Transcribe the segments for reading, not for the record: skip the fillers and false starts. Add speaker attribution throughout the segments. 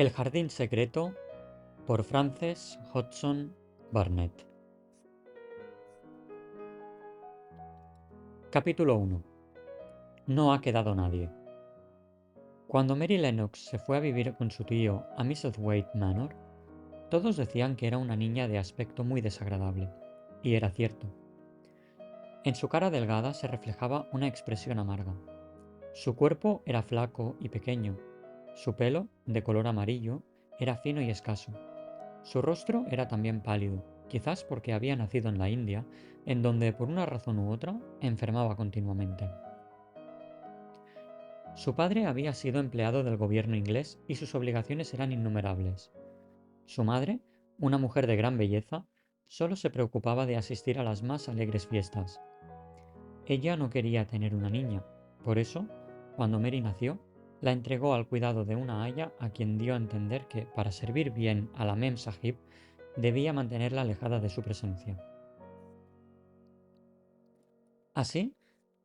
Speaker 1: El jardín secreto por Frances Hodgson Burnett. Capítulo 1. No ha quedado nadie. Cuando Mary Lennox se fue a vivir con su tío a Misselthwaite Manor, todos decían que era una niña de aspecto muy desagradable, y era cierto. En su cara delgada se reflejaba una expresión amarga. Su cuerpo era flaco y pequeño, su pelo, de color amarillo, era fino y escaso. Su rostro era también pálido, quizás porque había nacido en la India, en donde por una razón u otra enfermaba continuamente. Su padre había sido empleado del gobierno inglés y sus obligaciones eran innumerables. Su madre, una mujer de gran belleza, solo se preocupaba de asistir a las más alegres fiestas. Ella no quería tener una niña, por eso, cuando Mary nació, la entregó al cuidado de una aya a quien dio a entender que, para servir bien a la Mem Sahib, debía mantenerla alejada de su presencia. Así,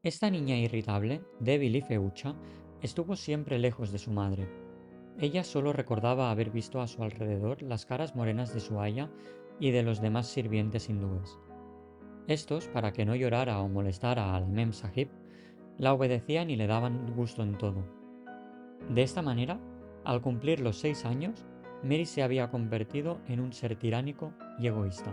Speaker 1: esta niña irritable, débil y feucha, estuvo siempre lejos de su madre. Ella solo recordaba haber visto a su alrededor las caras morenas de su aya y de los demás sirvientes hindúes. Estos, para que no llorara o molestara a la Mem Sahib, la obedecían y le daban gusto en todo. De esta manera, al cumplir los 6 años, Mary se había convertido en un ser tiránico y egoísta.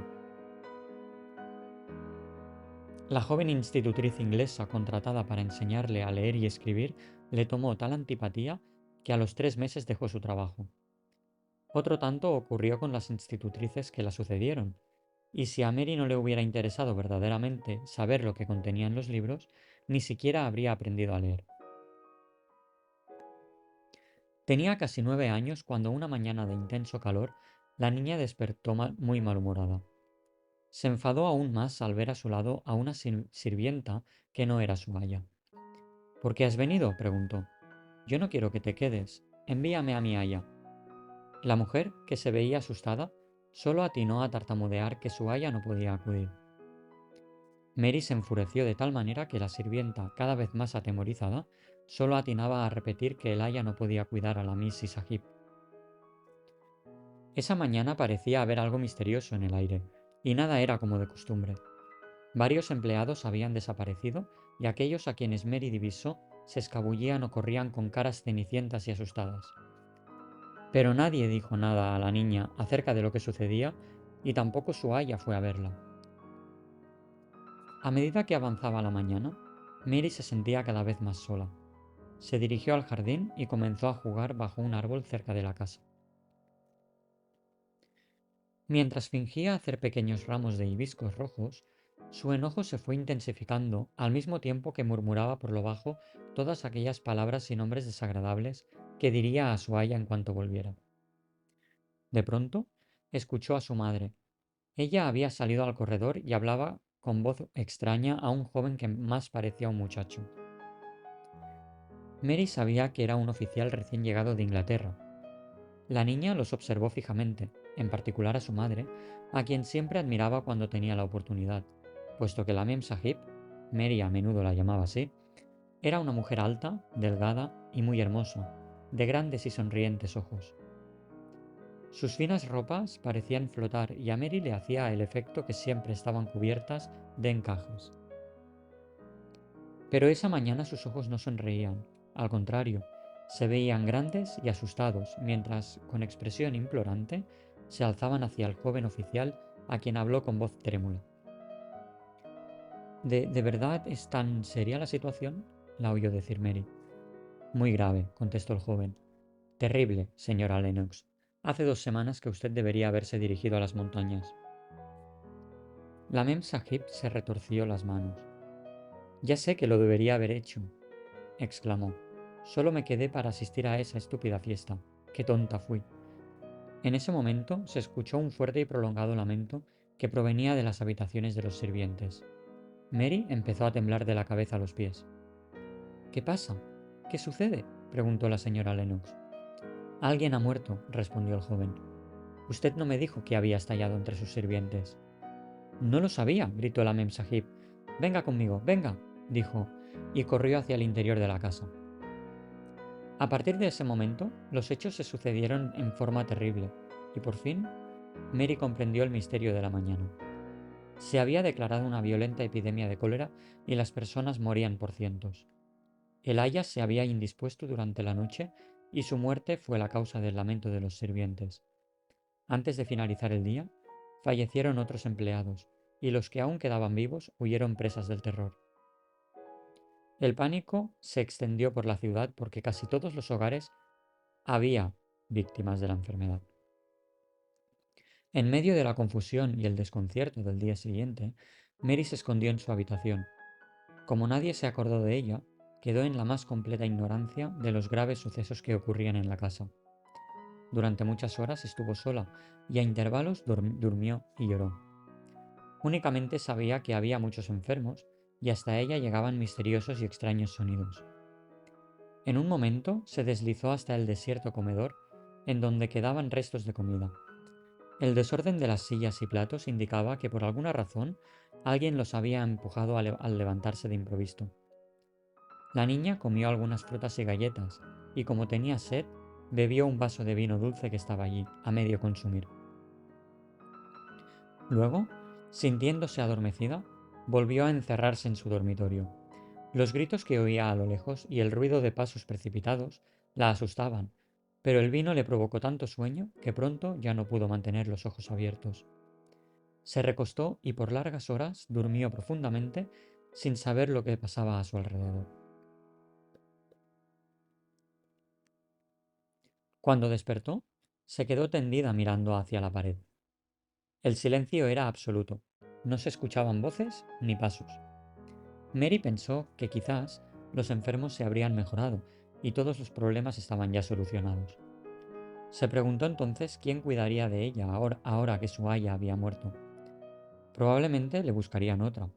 Speaker 1: La joven institutriz inglesa contratada para enseñarle a leer y escribir le tomó tal antipatía que a los 3 meses dejó su trabajo. Otro tanto ocurrió con las institutrices que la sucedieron, y si a Mary no le hubiera interesado verdaderamente saber lo que contenían los libros, ni siquiera habría aprendido a leer. Tenía casi 9 años cuando una mañana de intenso calor la niña despertó muy malhumorada. Se enfadó aún más al ver a su lado a una sirvienta que no era su aya. ¿Por qué has venido?, preguntó. Yo no quiero que te quedes. Envíame a mi aya. La mujer, que se veía asustada, solo atinó a tartamudear que su aya no podía acudir. Mary se enfureció de tal manera que la sirvienta, cada vez más atemorizada, solo atinaba a repetir que el aya no podía cuidar a la Missy Sahib. Esa mañana parecía haber algo misterioso en el aire, y nada era como de costumbre. Varios empleados habían desaparecido y aquellos a quienes Mary divisó se escabullían o corrían con caras cenicientas y asustadas. Pero nadie dijo nada a la niña acerca de lo que sucedía y tampoco su aya fue a verla. A medida que avanzaba la mañana, Mary se sentía cada vez más sola. Se dirigió al jardín y comenzó a jugar bajo un árbol cerca de la casa. Mientras fingía hacer pequeños ramos de hibiscos rojos, su enojo se fue intensificando al mismo tiempo que murmuraba por lo bajo todas aquellas palabras y nombres desagradables que diría a su aya en cuanto volviera. De pronto, escuchó a su madre. Ella había salido al corredor y hablaba con voz extraña a un joven que más parecía un muchacho. Mary sabía que era un oficial recién llegado de Inglaterra. La niña los observó fijamente, en particular a su madre, a quien siempre admiraba cuando tenía la oportunidad, puesto que la Mem Sahib, Mary a menudo la llamaba así, era una mujer alta, delgada y muy hermosa, de grandes y sonrientes ojos. Sus finas ropas parecían flotar y a Mary le hacía el efecto que siempre estaban cubiertas de encajes. Pero esa mañana sus ojos no sonreían, al contrario, se veían grandes y asustados, mientras, con expresión implorante, se alzaban hacia el joven oficial a quien habló con voz trémula. ¿De verdad es tan seria la situación?, la oyó decir Mary. Muy grave, contestó el joven. Terrible, señora Lennox. Hace 2 semanas que usted debería haberse dirigido a las montañas. La Mem Sahib se retorció las manos. Ya sé que lo debería haber hecho, exclamó. Solo me quedé para asistir a esa estúpida fiesta. Qué tonta fui. En ese momento se escuchó un fuerte y prolongado lamento que provenía de las habitaciones de los sirvientes. Mary empezó a temblar de la cabeza a los pies. ¿Qué pasa? ¿Qué sucede?, preguntó la señora Lennox. Alguien ha muerto, respondió el joven. Usted no me dijo que había estallado entre sus sirvientes. No lo sabía, gritó la Mem Sahib. Venga conmigo, venga, dijo, y corrió hacia el interior de la casa. A partir de ese momento, los hechos se sucedieron en forma terrible, y por fin, Mary comprendió el misterio de la mañana. Se había declarado una violenta epidemia de cólera y las personas morían por cientos. El aya se había indispuesto durante la noche y su muerte fue la causa del lamento de los sirvientes. Antes de finalizar el día, fallecieron otros empleados, y los que aún quedaban vivos huyeron presas del terror. El pánico se extendió por la ciudad porque casi todos los hogares había víctimas de la enfermedad. En medio de la confusión y el desconcierto del día siguiente, Mary se escondió en su habitación. Como nadie se acordó de ella, quedó en la más completa ignorancia de los graves sucesos que ocurrían en la casa. Durante muchas horas estuvo sola y a intervalos durmió y lloró. Únicamente sabía que había muchos enfermos y hasta ella llegaban misteriosos y extraños sonidos. En un momento se deslizó hasta el desierto comedor, en donde quedaban restos de comida. El desorden de las sillas y platos indicaba que por alguna razón alguien los había empujado al levantarse de improviso. La niña comió algunas frutas y galletas, y como tenía sed, bebió un vaso de vino dulce que estaba allí, a medio consumir. Luego, sintiéndose adormecida, volvió a encerrarse en su dormitorio. Los gritos que oía a lo lejos y el ruido de pasos precipitados la asustaban, pero el vino le provocó tanto sueño que pronto ya no pudo mantener los ojos abiertos. Se recostó y por largas horas durmió profundamente sin saber lo que pasaba a su alrededor. Cuando despertó, se quedó tendida mirando hacia la pared. El silencio era absoluto. No se escuchaban voces ni pasos. Mary pensó que quizás los enfermos se habrían mejorado y todos los problemas estaban ya solucionados. Se preguntó entonces quién cuidaría de ella ahora que su aya había muerto. Probablemente le buscarían otra.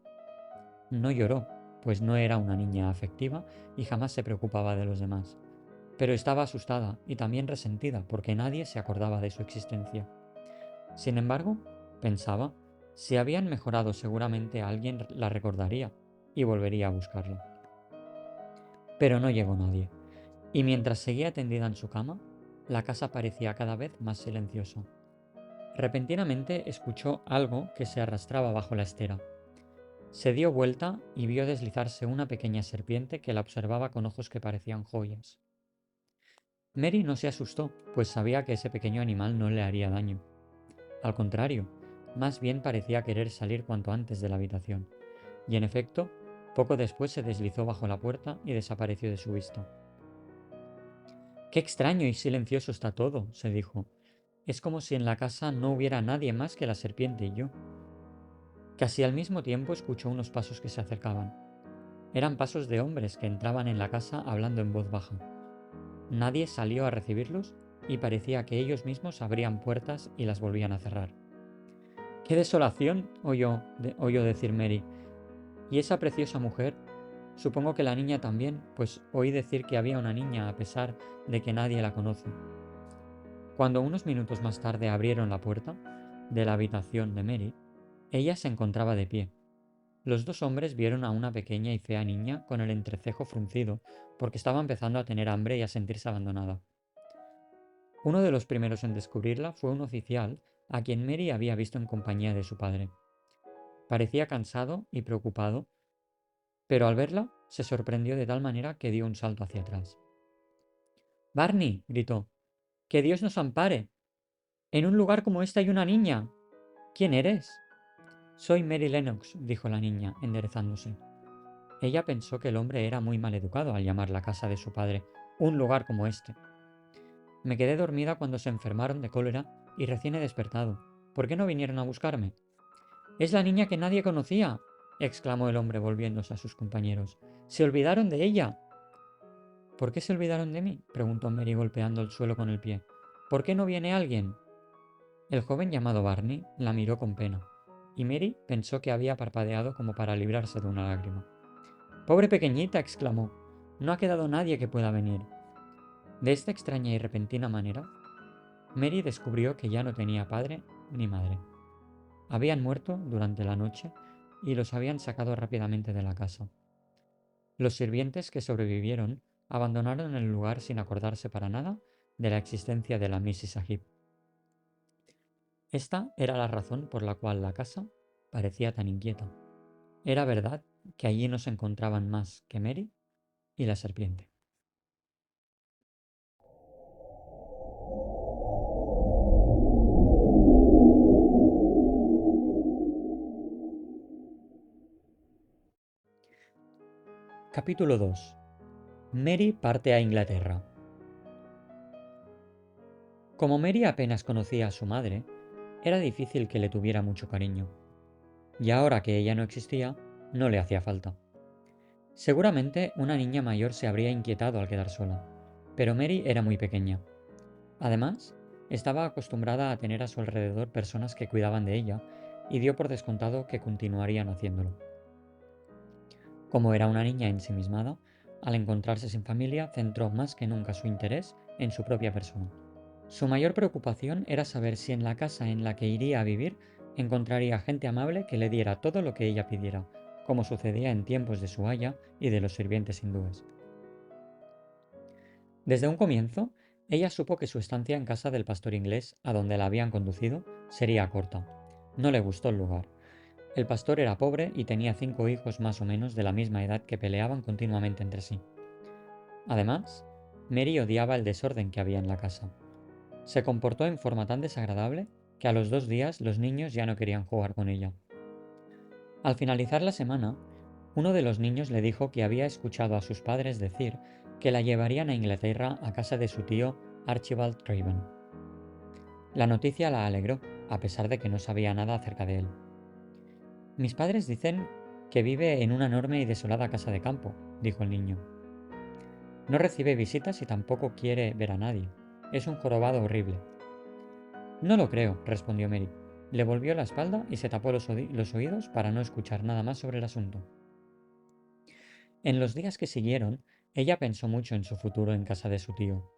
Speaker 1: No lloró, pues no era una niña afectiva y jamás se preocupaba de los demás. Pero estaba asustada y también resentida porque nadie se acordaba de su existencia. Sin embargo, pensaba, si habían mejorado seguramente alguien la recordaría y volvería a buscarla. Pero no llegó nadie, y mientras seguía tendida en su cama, la casa parecía cada vez más silenciosa. Repentinamente escuchó algo que se arrastraba bajo la estera. Se dio vuelta y vio deslizarse una pequeña serpiente que la observaba con ojos que parecían joyas. Mary no se asustó, pues sabía que ese pequeño animal no le haría daño. Al contrario, más bien parecía querer salir cuanto antes de la habitación, y en efecto, poco después se deslizó bajo la puerta y desapareció de su vista. Qué extraño y silencioso está todo, se dijo. Es como si en la casa no hubiera nadie más que la serpiente y yo. Casi al mismo tiempo escuchó unos pasos que se acercaban. Eran pasos de hombres que entraban en la casa hablando en voz baja. Nadie salió a recibirlos y parecía que ellos mismos abrían puertas y las volvían a cerrar. ¡Qué desolación! Oyó decir Mary. ¿Y esa preciosa mujer? Supongo que la niña también, pues oí decir que había una niña a pesar de que nadie la conoce. Cuando unos minutos más tarde abrieron la puerta de la habitación de Mary, ella se encontraba de pie. Los dos hombres vieron a una pequeña y fea niña con el entrecejo fruncido, porque estaba empezando a tener hambre y a sentirse abandonada. Uno de los primeros en descubrirla fue un oficial a quien Mary había visto en compañía de su padre. Parecía cansado y preocupado, pero al verla se sorprendió de tal manera que dio un salto hacia atrás. ¡Barney! Gritó. ¡Que Dios nos ampare! En un lugar como este hay una niña. ¿Quién eres? Soy Mary Lennox, dijo la niña, enderezándose. Ella pensó que el hombre era muy mal educado al llamar la casa de su padre un lugar como este. Me quedé dormida cuando se enfermaron de cólera y recién he despertado. ¿Por qué no vinieron a buscarme? Es la niña que nadie conocía, exclamó el hombre volviéndose a sus compañeros. Se olvidaron de ella. ¿Por qué se olvidaron de mí? Preguntó Mary golpeando el suelo con el pie. ¿Por qué no viene alguien? El joven llamado Barney la miró con pena, y Mary pensó que había parpadeado como para librarse de una lágrima. Pobre pequeñita, exclamó. No ha quedado nadie que pueda venir. De esta extraña y repentina manera, Mary descubrió que ya no tenía padre ni madre. Habían muerto durante la noche y los habían sacado rápidamente de la casa. Los sirvientes que sobrevivieron abandonaron el lugar sin acordarse para nada de la existencia de la Mrs. Sahib. Esta era la razón por la cual la casa parecía tan inquieta. Era verdad que allí no se encontraban más que Mary y la serpiente. Capítulo 2. Mary parte a Inglaterra. Como Mary apenas conocía a su madre, era difícil que le tuviera mucho cariño. Y ahora que ella no existía, no le hacía falta. Seguramente una niña mayor se habría inquietado al quedar sola, pero Mary era muy pequeña. Además, estaba acostumbrada a tener a su alrededor personas que cuidaban de ella y dio por descontado que continuarían haciéndolo. Como era una niña ensimismada, al encontrarse sin familia, centró más que nunca su interés en su propia persona. Su mayor preocupación era saber si en la casa en la que iría a vivir encontraría gente amable que le diera todo lo que ella pidiera, como sucedía en tiempos de su aya y de los sirvientes hindúes. Desde un comienzo, ella supo que su estancia en casa del pastor inglés, a donde la habían conducido, sería corta. No le gustó el lugar. El pastor era pobre y tenía 5 hijos más o menos de la misma edad que peleaban continuamente entre sí. Además, Mary odiaba el desorden que había en la casa. Se comportó en forma tan desagradable que a los 2 días los niños ya no querían jugar con ella. Al finalizar la semana, uno de los niños le dijo que había escuchado a sus padres decir que la llevarían a Inglaterra a casa de su tío Archibald Craven. La noticia la alegró, a pesar de que no sabía nada acerca de él. Mis padres dicen que vive en una enorme y desolada casa de campo, dijo el niño. No recibe visitas y tampoco quiere ver a nadie. Es un jorobado horrible. No lo creo, respondió Mary. Le volvió la espalda y se tapó los oídos para no escuchar nada más sobre el asunto. En los días que siguieron, ella pensó mucho en su futuro en casa de su tío.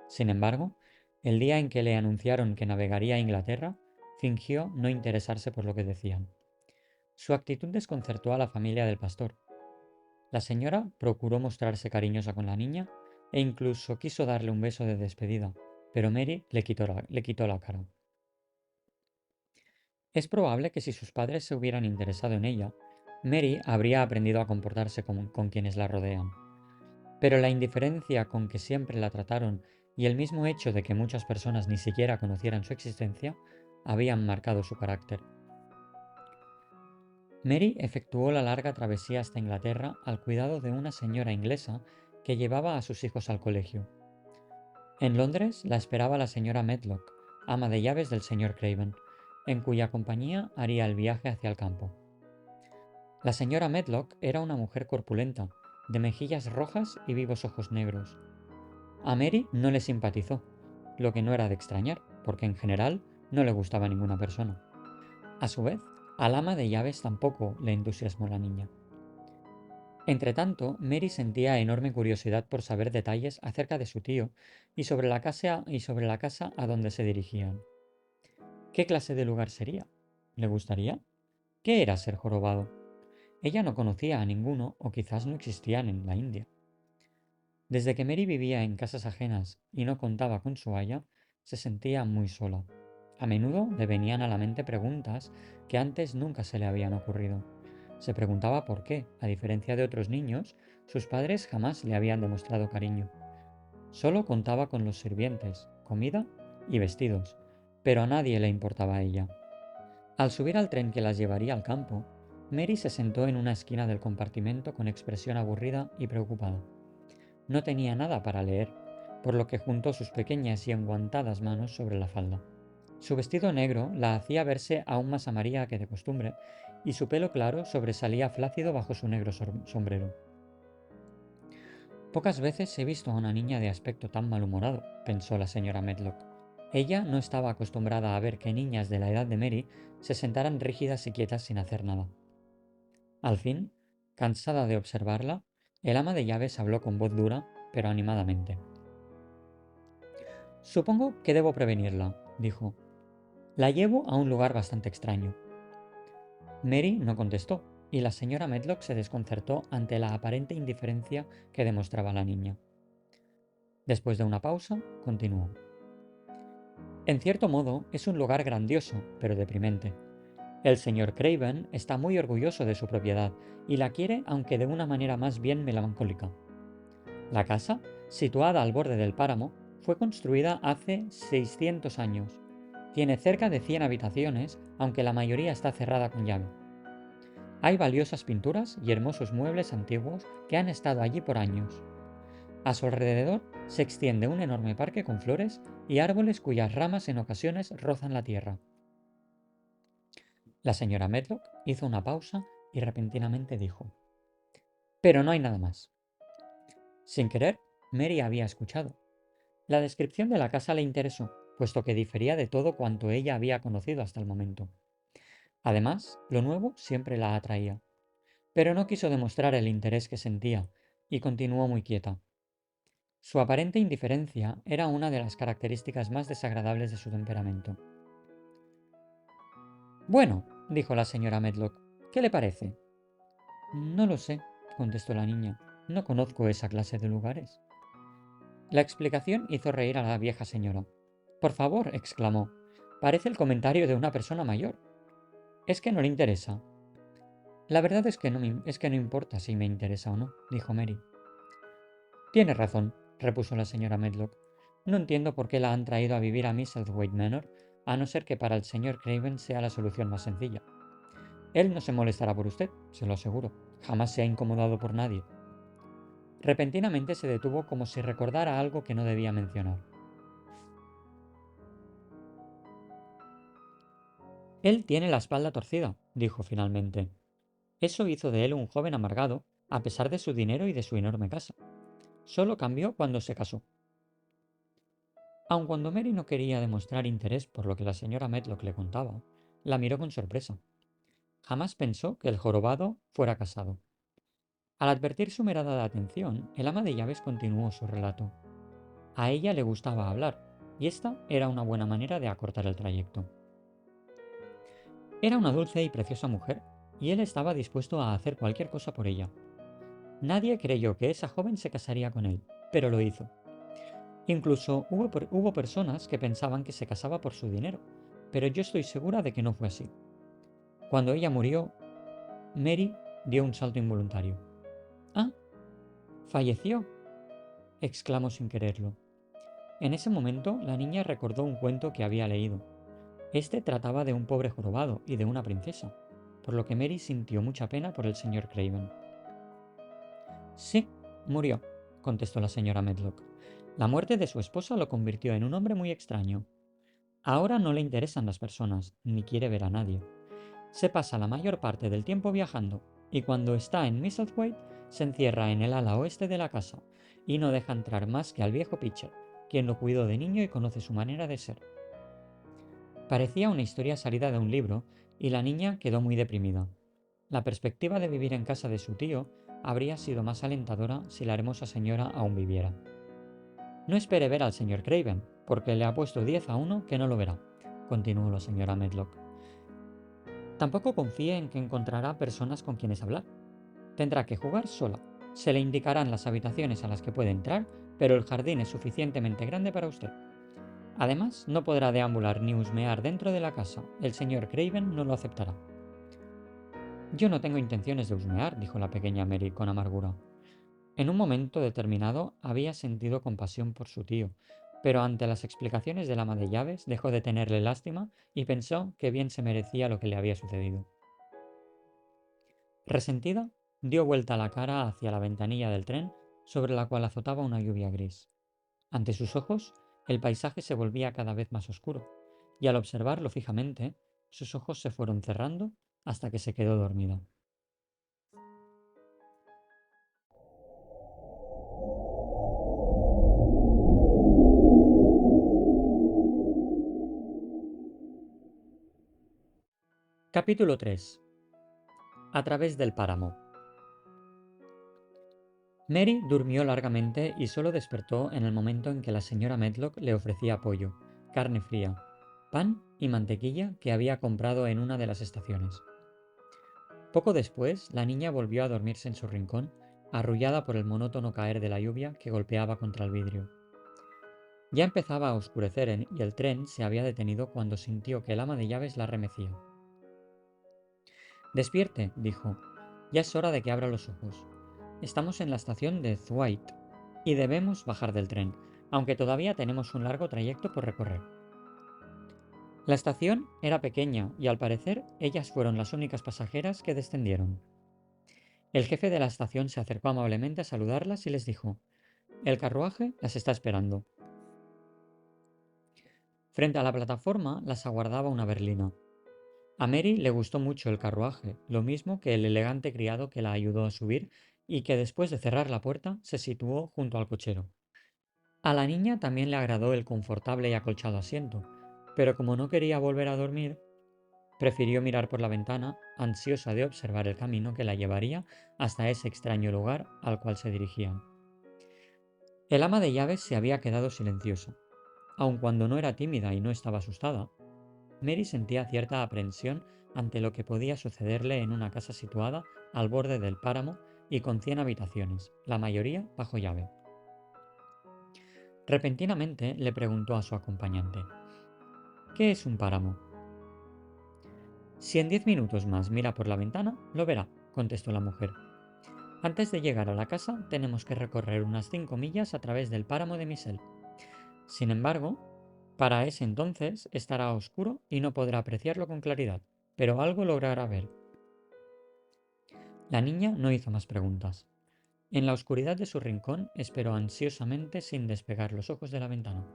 Speaker 1: Sin embargo, el día en que le anunciaron que navegaría a Inglaterra, fingió no interesarse por lo que decían. Su actitud desconcertó a la familia del pastor. La señora procuró mostrarse cariñosa con la niña e incluso quiso darle un beso de despedida, pero Mary le quitó la cara. Es probable que si sus padres se hubieran interesado en ella, Mary habría aprendido a comportarse con quienes la rodean. Pero la indiferencia con que siempre la trataron y el mismo hecho de que muchas personas ni siquiera conocieran su existencia habían marcado su carácter. Mary efectuó la larga travesía hasta Inglaterra al cuidado de una señora inglesa que llevaba a sus hijos al colegio. En Londres la esperaba la señora Medlock, ama de llaves del señor Craven, en cuya compañía haría el viaje hacia el campo. La señora Medlock era una mujer corpulenta, de mejillas rojas y vivos ojos negros. A Mary no le simpatizó, lo que no era de extrañar, porque en general no le gustaba ninguna persona. A su vez, al ama de llaves tampoco le entusiasmó la niña. Entretanto, Mary sentía enorme curiosidad por saber detalles acerca de su tío y sobre la casa a donde se dirigían. ¿Qué clase de lugar sería? ¿Le gustaría? ¿Qué era ser jorobado? Ella no conocía a ninguno o quizás no existían en la India. Desde que Mary vivía en casas ajenas y no contaba con su aya, se sentía muy sola. A menudo le venían a la mente preguntas que antes nunca se le habían ocurrido. Se preguntaba por qué, a diferencia de otros niños, sus padres jamás le habían demostrado cariño. Solo contaba con los sirvientes, comida y vestidos, pero a nadie le importaba a ella. Al subir al tren que las llevaría al campo, Mary se sentó en una esquina del compartimento con expresión aburrida y preocupada. No tenía nada para leer, por lo que juntó sus pequeñas y enguantadas manos sobre la falda. Su vestido negro la hacía verse aún más amarilla que de costumbre, y su pelo claro sobresalía flácido bajo su negro sombrero. Pocas veces he visto a una niña de aspecto tan malhumorado, pensó la señora Medlock. Ella no estaba acostumbrada a ver que niñas de la edad de Mary se sentaran rígidas y quietas sin hacer nada. Al fin, cansada de observarla, el ama de llaves habló con voz dura, pero animadamente. Supongo que debo prevenirla, dijo. La llevo a un lugar bastante extraño. Mary no contestó, y la señora Medlock se desconcertó ante la aparente indiferencia que demostraba la niña. Después de una pausa, continuó. En cierto modo, es un lugar grandioso, pero deprimente. El señor Craven está muy orgulloso de su propiedad y la quiere, aunque de una manera más bien melancólica. La casa, situada al borde del páramo, fue construida hace 600 años. Tiene cerca de 100 habitaciones, aunque la mayoría está cerrada con llave. Hay valiosas pinturas y hermosos muebles antiguos que han estado allí por años. A su alrededor se extiende un enorme parque con flores y árboles cuyas ramas en ocasiones rozan la tierra. La señora Medlock hizo una pausa y repentinamente dijo: Pero no hay nada más. Sin querer, Mary había escuchado. La descripción de la casa le interesó, puesto que difería de todo cuanto ella había conocido hasta el momento. Además, lo nuevo siempre la atraía. Pero no quiso demostrar el interés que sentía, y continuó muy quieta. Su aparente indiferencia era una de las características más desagradables de su temperamento. Bueno, dijo la señora Medlock, ¿qué le parece? No lo sé, contestó la niña. No conozco esa clase de lugares. La explicación hizo reír a la vieja señora. Por favor, exclamó. Parece el comentario de una persona mayor. ¿Es que no le interesa? La verdad es que no importa si me interesa o no, dijo Mary. Tienes razón, repuso la señora Medlock. No entiendo por qué la han traído a vivir a Misselthwaite Manor, a no ser que para el señor Craven sea la solución más sencilla. Él no se molestará por usted, se lo aseguro. Jamás se ha incomodado por nadie. Repentinamente se detuvo como si recordara algo que no debía mencionar. Él tiene la espalda torcida, dijo finalmente. Eso hizo de él un joven amargado, a pesar de su dinero y de su enorme casa. Solo cambió cuando se casó. Aun cuando Mary no quería demostrar interés por lo que la señora Medlock le contaba, la miró con sorpresa. Jamás pensó que el jorobado fuera casado. Al advertir su mirada de atención, el ama de llaves continuó su relato. A ella le gustaba hablar, y esta era una buena manera de acortar el trayecto. Era una dulce y preciosa mujer, y él estaba dispuesto a hacer cualquier cosa por ella. Nadie creyó que esa joven se casaría con él, pero lo hizo. Incluso hubo personas que pensaban que se casaba por su dinero, pero yo estoy segura de que no fue así. Cuando ella murió, Mary dio un salto involuntario. «Ah, falleció», exclamó sin quererlo. En ese momento, la niña recordó un cuento que había leído. Este trataba de un pobre jorobado y de una princesa, por lo que Mary sintió mucha pena por el señor Craven. «Sí, murió», contestó la señora Medlock. «La muerte de su esposa lo convirtió en un hombre muy extraño. Ahora no le interesan las personas, ni quiere ver a nadie. Se pasa la mayor parte del tiempo viajando, y cuando está en Misselthwaite se encierra en el ala oeste de la casa, y no deja entrar más que al viejo Pitcher, quien lo cuidó de niño y conoce su manera de ser». Parecía una historia salida de un libro, y la niña quedó muy deprimida. La perspectiva de vivir en casa de su tío habría sido más alentadora si la hermosa señora aún viviera. «No espere ver al señor Craven, porque le ha puesto 10-1 que no lo verá», continuó la señora Medlock. «Tampoco confíe en que encontrará personas con quienes hablar. Tendrá que jugar sola. Se le indicarán las habitaciones a las que puede entrar, pero el jardín es suficientemente grande para usted. Además, no podrá deambular ni husmear dentro de la casa. El señor Craven no lo aceptará». «Yo no tengo intenciones de husmear», dijo la pequeña Mary con amargura. En un momento determinado había sentido compasión por su tío, pero ante las explicaciones del ama de llaves dejó de tenerle lástima y pensó que bien se merecía lo que le había sucedido. Resentida, dio vuelta la cara hacia la ventanilla del tren sobre la cual azotaba una lluvia gris. Ante sus ojos, el paisaje se volvía cada vez más oscuro, y al observarlo fijamente, sus ojos se fueron cerrando hasta que se quedó dormida. Capítulo 3. A través del páramo. Mary durmió largamente y solo despertó en el momento en que la señora Medlock le ofrecía pollo, carne fría, pan y mantequilla que había comprado en una de las estaciones. Poco después, la niña volvió a dormirse en su rincón, arrullada por el monótono caer de la lluvia que golpeaba contra el vidrio. Ya empezaba a oscurecer y el tren se había detenido cuando sintió que el ama de llaves la remecía. Despierte, dijo. Ya es hora de que abra los ojos. Estamos en la estación de Thwaite y debemos bajar del tren, aunque todavía tenemos un largo trayecto por recorrer. La estación era pequeña y al parecer ellas fueron las únicas pasajeras que descendieron. El jefe de la estación se acercó amablemente a saludarlas y les dijo: El carruaje las está esperando. Frente a la plataforma las aguardaba una berlina. A Mary le gustó mucho el carruaje, lo mismo que el elegante criado que la ayudó a subir y que después de cerrar la puerta se situó junto al cochero. A la niña también le agradó el confortable y acolchado asiento, pero como no quería volver a dormir, prefirió mirar por la ventana, ansiosa de observar el camino que la llevaría hasta ese extraño lugar al cual se dirigían. El ama de llaves se había quedado silenciosa. Aun cuando no era tímida y no estaba asustada, Mary sentía cierta aprensión ante lo que podía sucederle en una casa situada al borde del páramo y con 100 habitaciones, la mayoría bajo llave. Repentinamente le preguntó a su acompañante: ¿Qué es un páramo? Si en 10 minutos más mira por la ventana, lo verá, contestó la mujer. Antes de llegar a la casa tenemos que recorrer unas 5 millas a través del páramo de Misel. Sin embargo, para ese entonces estará oscuro y no podrá apreciarlo con claridad, pero algo logrará ver. La niña no hizo más preguntas. En la oscuridad de su rincón esperó ansiosamente sin despegar los ojos de la ventana.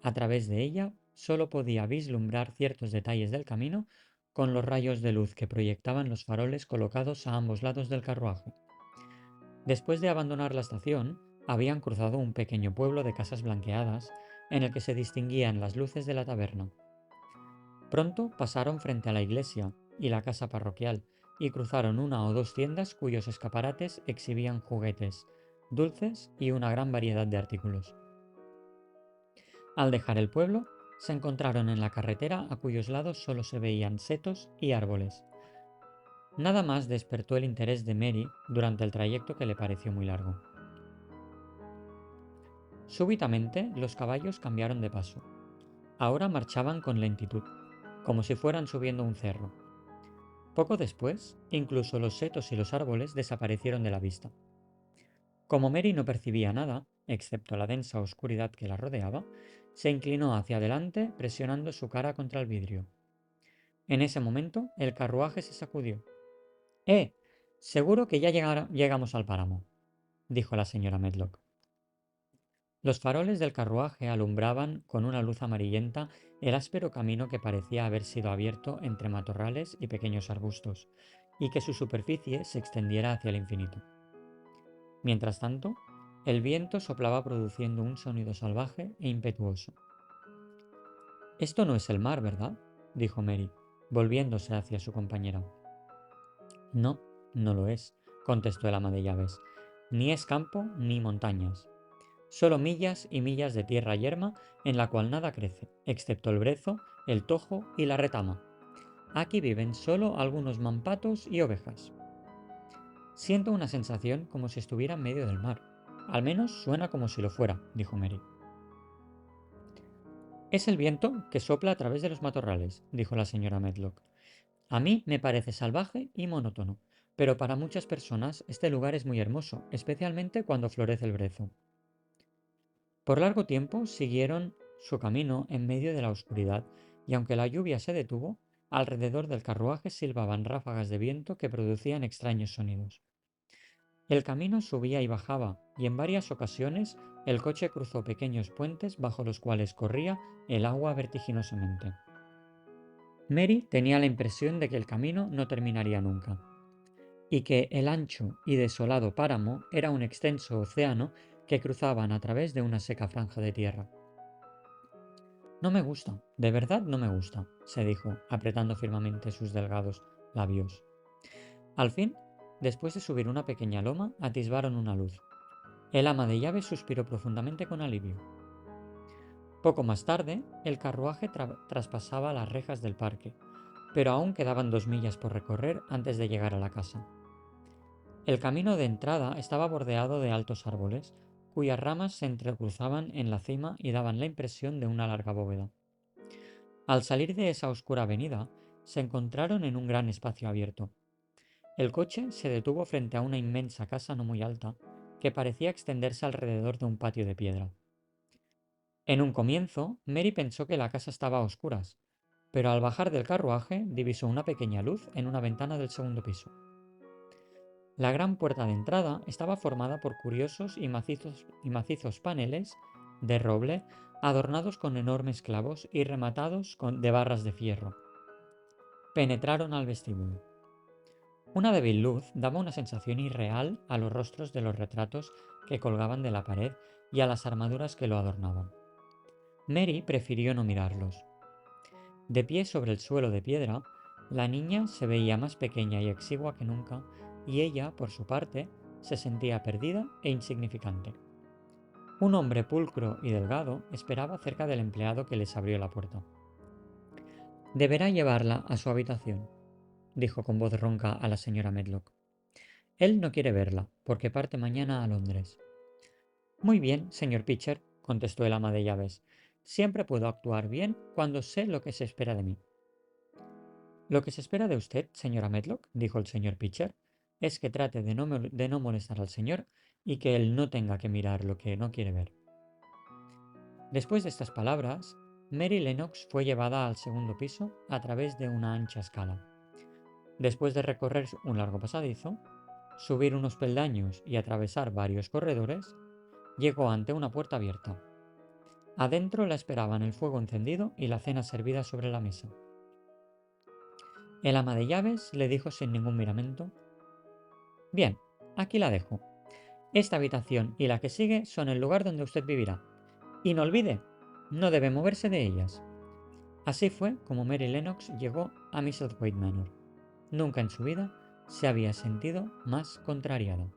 Speaker 1: A través de ella solo podía vislumbrar ciertos detalles del camino con los rayos de luz que proyectaban los faroles colocados a ambos lados del carruaje. Después de abandonar la estación, habían cruzado un pequeño pueblo de casas blanqueadas en el que se distinguían las luces de la taberna. Pronto pasaron frente a la iglesia y la casa parroquial y cruzaron una o dos tiendas cuyos escaparates exhibían juguetes, dulces y una gran variedad de artículos. Al dejar el pueblo, se encontraron en la carretera a cuyos lados solo se veían setos y árboles. Nada más despertó el interés de Mary durante el trayecto que le pareció muy largo. Súbitamente los caballos cambiaron de paso. Ahora marchaban con lentitud, como si fueran subiendo un cerro. Poco después, incluso los setos y los árboles desaparecieron de la vista. Como Mary no percibía nada, excepto la densa oscuridad que la rodeaba, se inclinó hacia adelante presionando su cara contra el vidrio. En ese momento, el carruaje se sacudió. ¡Eh! Seguro que ya llegamos al páramo, dijo la señora Medlock. Los faroles del carruaje alumbraban con una luz amarillenta el áspero camino que parecía haber sido abierto entre matorrales y pequeños arbustos, y que su superficie se extendiera hacia el infinito. Mientras tanto, el viento soplaba produciendo un sonido salvaje e impetuoso. Esto no es el mar, ¿verdad? Dijo Mary, volviéndose hacia su compañera. No, no lo es, contestó el ama de llaves. Ni es campo ni montañas. Solo millas y millas de tierra yerma en la cual nada crece, excepto el brezo, el tojo y la retama. Aquí viven solo algunos mampatos y ovejas. Siento una sensación como si estuviera en medio del mar. Al menos suena como si lo fuera, dijo Mary. Es el viento que sopla a través de los matorrales, dijo la señora Medlock. A mí me parece salvaje y monótono, pero para muchas personas este lugar es muy hermoso, especialmente cuando florece el brezo. Por largo tiempo siguieron su camino en medio de la oscuridad, y aunque la lluvia se detuvo, alrededor del carruaje silbaban ráfagas de viento que producían extraños sonidos. El camino subía y bajaba, y en varias ocasiones el coche cruzó pequeños puentes bajo los cuales corría el agua vertiginosamente. Mary tenía la impresión de que el camino no terminaría nunca, y que el ancho y desolado páramo era un extenso océano que cruzaban a través de una seca franja de tierra. No me gusta, de verdad no me gusta, se dijo, apretando firmemente sus delgados labios. Al fin, después de subir una pequeña loma, atisbaron una luz. El ama de llaves suspiró profundamente con alivio. Poco más tarde, el carruaje traspasaba las rejas del parque, pero aún quedaban 2 millas por recorrer antes de llegar a la casa. El camino de entrada estaba bordeado de altos árboles, cuyas ramas se entrecruzaban en la cima y daban la impresión de una larga bóveda. Al salir de esa oscura avenida, se encontraron en un gran espacio abierto. El coche se detuvo frente a una inmensa casa no muy alta, que parecía extenderse alrededor de un patio de piedra. En un comienzo, Mary pensó que la casa estaba a oscuras, pero al bajar del carruaje divisó una pequeña luz en una ventana del segundo piso. La gran puerta de entrada estaba formada por curiosos y macizos paneles de roble adornados con enormes clavos y rematados de barras de fierro. Penetraron al vestíbulo. Una débil luz daba una sensación irreal a los rostros de los retratos que colgaban de la pared y a las armaduras que lo adornaban. Mary prefirió no mirarlos. De pie sobre el suelo de piedra, la niña se veía más pequeña y exigua que nunca, y ella, por su parte, se sentía perdida e insignificante. Un hombre pulcro y delgado esperaba cerca del empleado que les abrió la puerta. «Deberá llevarla a su habitación», dijo con voz ronca a la señora Medlock. «Él no quiere verla, porque parte mañana a Londres». «Muy bien, señor Pitcher», contestó el ama de llaves. «Siempre puedo actuar bien cuando sé lo que se espera de mí». «Lo que se espera de usted, señora Medlock», dijo el señor Pitcher, «es que trate de no molestar al señor y que él no tenga que mirar lo que no quiere ver». Después de estas palabras, Mary Lennox fue llevada al segundo piso a través de una ancha escala. Después de recorrer un largo pasadizo, subir unos peldaños y atravesar varios corredores, llegó ante una puerta abierta. Adentro la esperaban el fuego encendido y la cena servida sobre la mesa. El ama de llaves le dijo sin ningún miramento: «Bien, aquí la dejo. Esta habitación y la que sigue son el lugar donde usted vivirá. Y no olvide, no debe moverse de ellas». Así fue como Mary Lennox llegó a Misselthwaite Manor. Nunca en su vida se había sentido más contrariada.